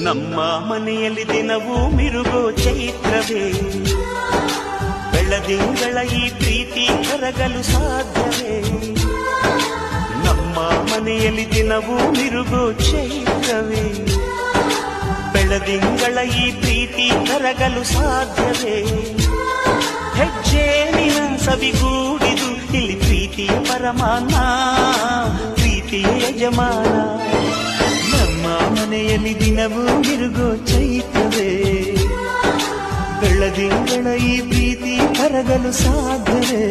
ನಮ್ಮ ಮನೆಯಲ್ಲಿ ದಿನವೂ ಮಿರುಗೋ ಚೈತ್ರವೇ, ಬೆಳದಿಂಗಳ ಈ ಪ್ರೀತಿ ಕರಗಲು ಸಾಧ್ಯವೇ? ನಮ್ಮ ಮನೆಯಲ್ಲಿ ದಿನವೂ ಮಿರುಗೋ ಚೈತ್ರವೇ, ಬೆಳದಿಂಗಳ ಈ ಪ್ರೀತಿ ಕರಗಲು ಸಾಧ್ಯವೇ? ಹೆಜ್ಜೇನಿನ ಸವಿಗೂಡಿದು ಇಲ್ಲಿ ಪ್ರೀತಿಯ ಪರಮಾನ, ಪ್ರೀತಿಯ ಯಜಮಾನ. ನಮ್ಮ ಮನೆಯಲ್ಲಿ ದಿನವೂ ಮಿರುಗೋ ಚೈತ್ರವೇ, ಬೆಳದಿಂಗಳ ಈ ಪ್ರೀತಿ ಕರಗಲು ಸಾಧ್ಯವೇ?